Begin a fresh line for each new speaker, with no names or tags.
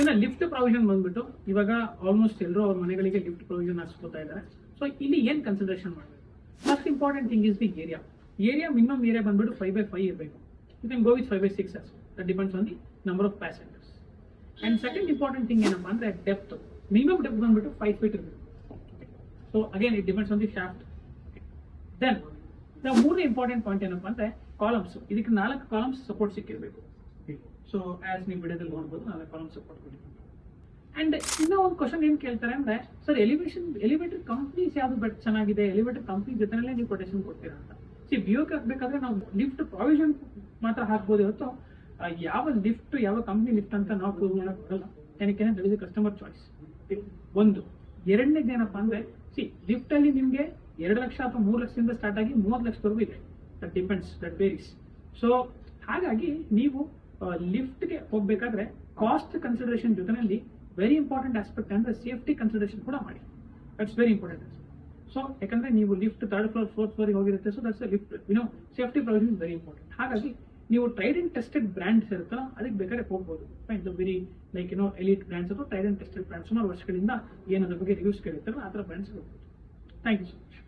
ಇನ್ನು lift provision ಬಂದ್ಬಿಟ್ಟು ಇವಾಗ ಆಲ್ಮೋಸ್ಟ್ ಎಲ್ಲರೂ ಅವ್ರ ಮನೆಗಳಿಗೆ ಲಿಫ್ಟ್ ಪ್ರೊವಿಷನ್ ಹಾಕ್ಸ್ಕೊತಾ ಇದ್ದಾರೆ. ಸೊ ಇಲ್ಲಿ ಏನ್ ಕನ್ಸಿಡರೇಷನ್ ಮಾಡಬೇಕು? First important thing is the area minimum area ಬಂದ್ಬಿಟ್ಟು 5x5 ಇರಬೇಕು. You can go with 5x6 as well. That depends on the number of passengers. And second important thing ಏನಪ್ಪಾ ಅಂದ್ರೆ depth. Minimum depth ಬಂದ್ಬಿಟ್ಟು 5 feet ಇರಬೇಕು. So again it depends on the shaft. Then ಮೂರನೇ important point ಏನಪ್ಪಾ ಅಂದ್ರೆ columns. ಇದಕ್ಕೆ 4 columns support ಸಿಕ್ಕಿರಬೇಕು. So as ನೀವು ವಿಡಿಯೋದಲ್ಲಿ ನೋಡ್ಬೋದು 4 ಕಾಲಮ್ಸ್ ಸಪೋರ್ಟ್ ಕೊಟ್ಟಿದ್ದೀವಿ. ಅಂಡ್ ಇನ್ನೂ ಒಂದು ಕ್ವಶನ್ ಏನ್ ಕೇಳ್ತಾರೆ ಅಂದ್ರೆ ಸರ್ ಎಲಿವೇಟರ್ ಕಂಪ್ನೀಸ್ ಯಾವ್ದು ಚೆನ್ನಾಗಿದೆ, ಎಲಿವೇಟರ್ ಕಂಪ್ನಿ ಜೊತೆನಲ್ಲೇ ನೀವು ಕೊಟೇಶನ್ ಕೊಡ್ತೀರಾ ಅಂತ. ಬಿಯೋಕ್ ಹಾಕ್ಬೇಕಾದ್ರೆ ನಾವು ಲಿಫ್ಟ್ ಪ್ರಾವಿಷನ್ ಮಾತ್ರ ಹಾಕ್ಬೋದು ಹೊರತು ಯಾವ ಲಿಫ್ಟ್ ಯಾವ ಕಂಪ್ನಿ ಲಿಫ್ಟ್ ಅಂತ ನಾವು ಪ್ರೂವ್ ಮಾಡಕ್ ಬರಲ್ಲ. ಏನಕ್ಕೆ ದಟ್ ಇಸ್ ಕಸ್ಟಮರ್ ಚಾಯ್ಸ್. ಒಂದು ಎರಡನೇದು ಏನಪ್ಪಾ ಅಂದ್ರೆ ಲಿಫ್ಟ್ ಅಲ್ಲಿ ನಿಮ್ಗೆ 2 ಲಕ್ಷ ಅಥವಾ 3 ಲಕ್ಷದಿಂದ ಸ್ಟಾರ್ಟ್ ಆಗಿ 30 ಲಕ್ಷದವರೆಗೂ ಇದೆ. That depends, that varies. So ಹಾಗಾಗಿ ನೀವು ಲಿಫ್ಟ್ಗೆ ಹೋಗ್ಬೇಕಾದ್ರೆ ಕಾಸ್ಟ್ ಕನ್ಸಿಡರೇಷನ್ ಜೊತೆನಲ್ಲಿ ವೆರಿ ಇಂಪಾರ್ಟೆಂಟ್ ಆಸ್ಪೆಕ್ಟ್ ಅಂದ್ರೆ ಸೇಫ್ಟಿ ಕನ್ಸಿಡರೇಷನ್ ಕೂಡ ಮಾಡಿ. That's very important aspect. So ಯಾಕಂದ್ರೆ ನೀವು ಲಿಫ್ಟ್ 3rd ಫ್ಲೋರ್ 4th ಫ್ಲೋರಿಗೆ ಹೋಗಿರುತ್ತೆ. So that's lift safety provision is very important. ಹಾಗಾಗಿ ನೀವು ಟ್ರೈಡ್ ಅಂಡ್ ಟೆಸ್ಟೆಡ್ ಬ್ರ್ಯಾಂಡ್ಸ್ ಇರುತ್ತಲ್ಲ ಅದಕ್ಕೆ ಬೇಕಾದ್ರೆ ಹೋಗ್ಬೋದು. ವೆರಿ ಲೈಕ್ ಎಲಿಟ್ ಬ್ರ್ಯಾಂಡ್ಸ್ ಅಥವಾ ಟ್ರೈಡ್ ಅಂಡ್ ಟೆಸ್ಟೆಡ್ ಬ್ರ್ಯಾಂಡ್ಸ್ ಸುಮಾರು ವರ್ಷಗಳಿಂದ ಏನದ್ರ ಬಗ್ಗೆ ರಿವ್ಯೂಸ್ ಕೇಳಿರ್ತಾರಲ್ಲ ಆ ಥರ ಬ್ರ್ಯಾಂಡ್ಸ್ ಹೋಗ್ಬೋದು. Thank you so much.